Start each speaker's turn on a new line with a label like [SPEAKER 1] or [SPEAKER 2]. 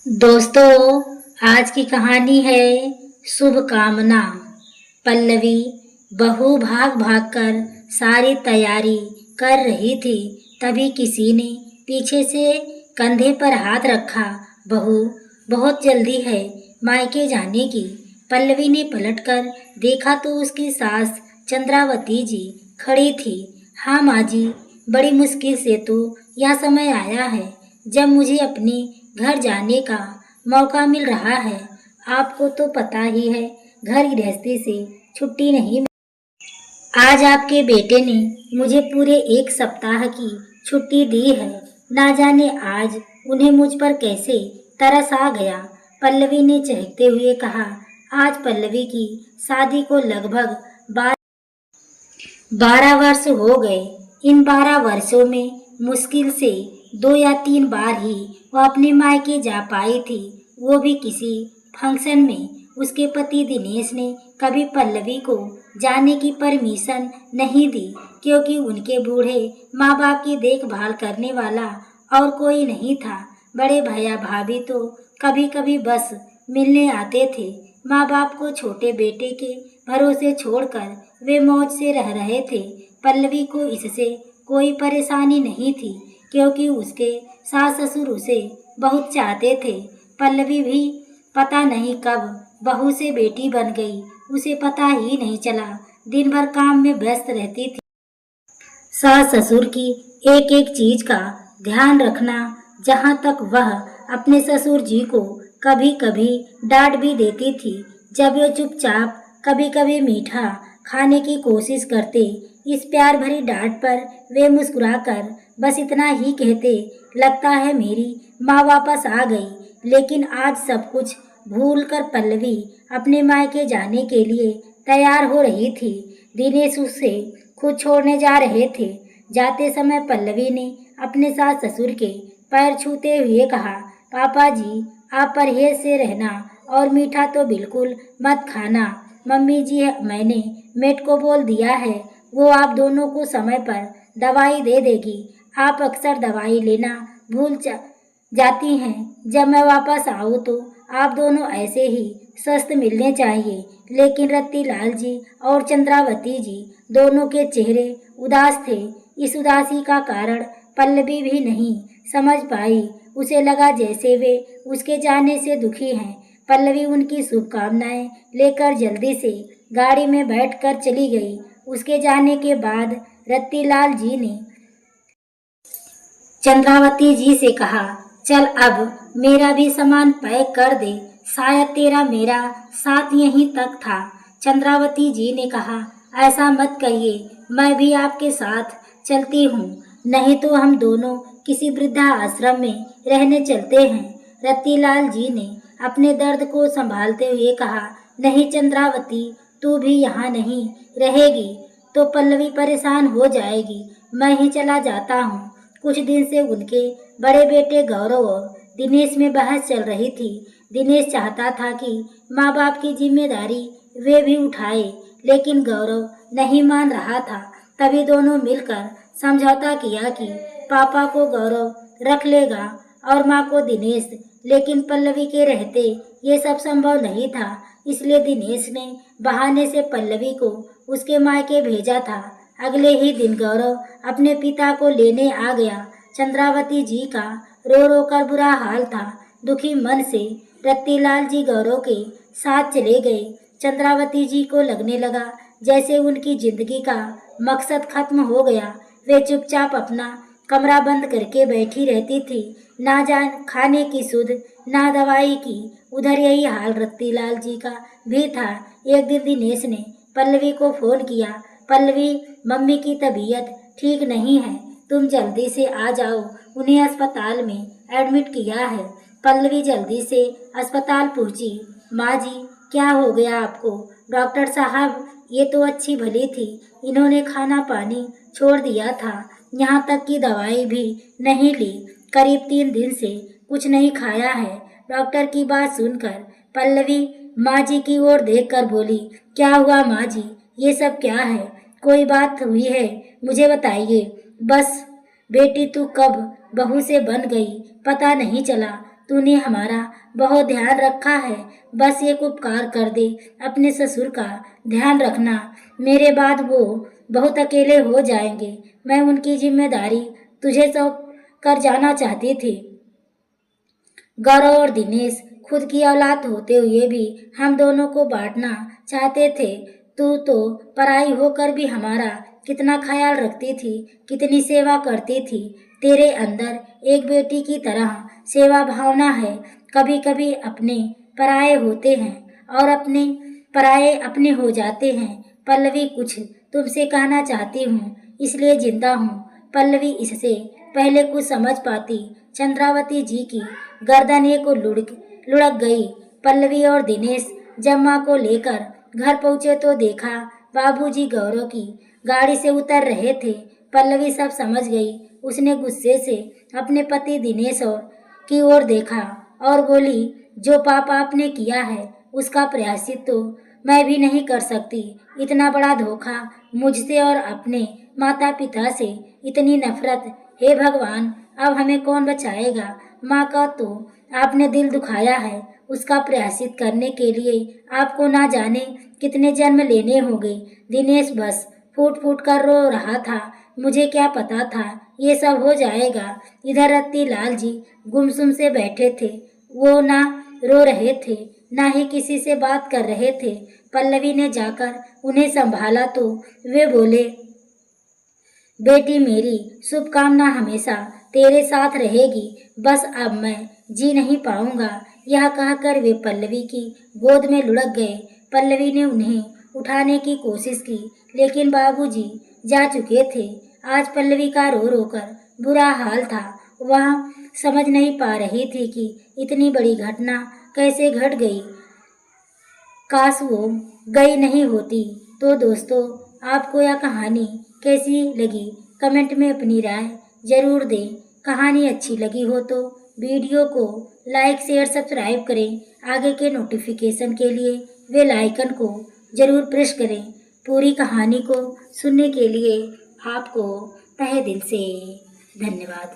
[SPEAKER 1] दोस्तों, आज की कहानी है शुभ कामना। पल्लवी बहू भाग भाग कर सारी तैयारी कर रही थी। तभी किसी ने पीछे से कंधे पर हाथ रखा। बहू, बहुत जल्दी है मायके जाने की। पल्लवी ने पलटकर देखा तो उसकी सास चंद्रावती जी खड़ी थी। हाँ माँ जी, बड़ी मुश्किल से तो यह समय आया है जब मुझे अपने घर जाने का मौका मिल रहा है। आपको तो पता ही है, घर गृहस्थी से छुट्टी नहीं। आज आपके बेटे ने मुझे पूरे 1 सप्ताह की छुट्टी दी है। ना जाने आज उन्हें मुझ पर कैसे तरस आ गया। पल्लवी ने चहकते हुए कहा। आज पल्लवी की शादी को लगभग 12 वर्ष हो गए। इन 12 वर्षों में मुश्किल से 2 या 3 बार ही वह अपने मायके जा पाई थी, वो भी किसी फंक्शन में। उसके पति दिनेश ने कभी पल्लवी को जाने की परमिशन नहीं दी, क्योंकि उनके बूढ़े माँ बाप की देखभाल करने वाला और कोई नहीं था। बड़े भैया भाभी तो कभी कभी बस मिलने आते थे। माँ बाप को छोटे बेटे के भरोसे छोड़कर वे मौज से रह रहे थे। पल्लवी को इससे कोई परेशानी नहीं थी, क्योंकि उसके सास ससुर उसे बहुत चाहते थे। पल्लवी भी पता नहीं कब बहू से बेटी बन गई, उसे पता ही नहीं चला। दिन भर काम में व्यस्त रहती थी। सास ससुर की एक एक चीज का ध्यान रखना, जहाँ तक वह अपने ससुर जी को कभी कभी डांट भी देती थी जब वे चुपचाप कभी कभी मीठा खाने की कोशिश करते। इस प्यार भरी डांट पर वे मुस्कुराकर बस इतना ही कहते, लगता है मेरी माँ वापस आ गई। लेकिन आज सब कुछ भूलकर पल्लवी अपने मायके जाने के लिए तैयार हो रही थी। दिनेश उसे खुद छोड़ने जा रहे थे। जाते समय पल्लवी ने अपने सास ससुर के पैर छूते हुए कहा, पापा जी, आप परहेज से रहना और मीठा तो बिल्कुल मत खाना। मम्मी जी, मैंने मेट को बोल दिया है, वो आप दोनों को समय पर दवाई दे देगी। आप अक्सर दवाई लेना जाती हैं। जब मैं वापस आऊँ तो आप दोनों ऐसे ही स्वस्थ मिलने चाहिए। लेकिन रत्तीलाल जी और चंद्रावती जी दोनों के चेहरे उदास थे। इस उदासी का कारण पल्लवी भी नहीं समझ पाई। उसे लगा जैसे वे उसके जाने से दुखी हैं। पल्लवी उनकी शुभकामनाएं लेकर जल्दी से गाड़ी में बैठकर चली गई। उसके जाने के बाद रत्तीलाल जी ने चंद्रावती जी से कहा, चल अब मेरा भी सामान पैक कर दे, शायद तेरा मेरा साथ यहीं तक था। चंद्रावती जी ने कहा, ऐसा मत कहिए, मैं भी आपके साथ चलती हूँ, नहीं तो हम दोनों किसी वृद्धा आश्रम में रहने चलते हैं। रत्तीलाल जी ने अपने दर्द को संभालते हुए कहा, नहीं चंद्रावती, तू भी यहाँ नहीं रहेगी तो पल्लवी परेशान हो जाएगी। मैं ही चला जाता हूँ। कुछ दिन से उनके बड़े बेटे गौरव और दिनेश में बहस चल रही थी। दिनेश चाहता था कि माँ बाप की जिम्मेदारी वे भी उठाए, लेकिन गौरव नहीं मान रहा था। तभी दोनों मिलकर समझौता किया कि पापा को गौरव रख लेगा और माँ को दिनेश। लेकिन पल्लवी के रहते ये सब संभव नहीं था, इसलिए दिनेश ने बहाने से पल्लवी को उसके मायके भेजा था। अगले ही दिन गौरव अपने पिता को लेने आ गया। चंद्रावती जी का रो रो कर बुरा हाल था। दुखी मन से रत्तीलाल जी गौरव के साथ चले गए। चंद्रावती जी को लगने लगा जैसे उनकी जिंदगी का मकसद खत्म हो गया। वे चुपचाप अपना कमरा बंद करके बैठी रहती थी, ना जान खाने की सुध ना दवाई की। उधर यही हाल रत्तीलाल जी का भी था। एक दिन दिनेश ने पल्लवी को फोन किया, पल्लवी, मम्मी की तबीयत ठीक नहीं है, तुम जल्दी से आ जाओ, उन्हें अस्पताल में एडमिट किया है। पल्लवी जल्दी से अस्पताल पहुंची। माँ जी, क्या हो गया आपको? डॉक्टर साहब, ये तो अच्छी भली थी, इन्होंने खाना पानी छोड़ दिया था, यहाँ तक कि दवाई भी नहीं ली। करीब 3 दिन से कुछ नहीं खाया है। डॉक्टर की बात सुनकर पल्लवी माँ जी की ओर देखकर बोली, क्या हुआ माँ जी, ये सब क्या है? कोई बात हुई है? मुझे बताइए। बस बेटी, तू कब बहू से बन गई पता नहीं चला। तूने हमारा बहुत ध्यान रखा है। बस एक उपकार कर दे, अपने ससुर का ध्यान रखना। मेरे बाद वो बहुत अकेले हो जाएंगे। मैं उनकी जिम्मेदारी तुझे सौंप कर जाना चाहती थी। गौरव और दिनेश खुद की औलाद होते हुए भी हम दोनों को बांटना चाहते थे। तू तो पराई होकर भी हमारा कितना ख्याल रखती थी, कितनी सेवा करती थी। तेरे अंदर एक बेटी की तरह सेवा भावना है। कभी कभी अपने पराये होते हैं और अपने पराये अपने हो जाते हैं। पल्लवी, कुछ तुमसे कहना चाहती हूँ, इसलिए जिंदा हूँ। पल्लवी इससे पहले कुछ समझ पाती, चंद्रावती जी की गर्दन एक लुढ़क गई। पल्लवी और दिनेश जब माँ को लेकर घर पहुँचे तो देखा बाबूजी गौरव की गाड़ी से उतर रहे थे। पल्लवी सब समझ गई। उसने गुस्से से अपने पति दिनेश की ओर देखा और बोली, जो पाप आपने किया है उसका प्रायश्चित तो मैं भी नहीं कर सकती। इतना बड़ा धोखा मुझसे और अपने माता पिता से, इतनी नफरत, हे भगवान, अब हमें कौन बचाएगा। माँ का तो आपने दिल दुखाया है, उसका प्रायश्चित करने के लिए आपको ना जाने कितने जन्म लेने होंगे। दिनेश बस फूट फूट कर रो रहा था। मुझे क्या पता था ये सब हो जाएगा। इधर रत्ती लाल जी गुमसुम से बैठे थे। वो ना रो रहे थे, ना ही किसी से बात कर रहे थे। पल्लवी ने जाकर उन्हें संभाला तो वे बोले, बेटी मेरी, शुभकामना हमेशा तेरे साथ रहेगी। बस अब मैं जी नहीं पाऊंगा। यह कहकर वे पल्लवी की गोद में लुढ़क गए। पल्लवी ने उन्हें उठाने की कोशिश की, लेकिन बाबूजी जा चुके थे। आज पल्लवी का रो रो कर बुरा हाल था। वह समझ नहीं पा रही थी कि इतनी बड़ी घटना कैसे घट गई। काश वो गई नहीं होती। तो दोस्तों, आपको यह कहानी कैसी लगी कमेंट में अपनी राय जरूर दें। कहानी अच्छी लगी हो तो वीडियो को लाइक शेयर सब्सक्राइब करें। आगे के नोटिफिकेशन के लिए बेल आइकन को जरूर प्रेस करें। पूरी कहानी को सुनने के लिए आपको तहे दिल से धन्यवाद।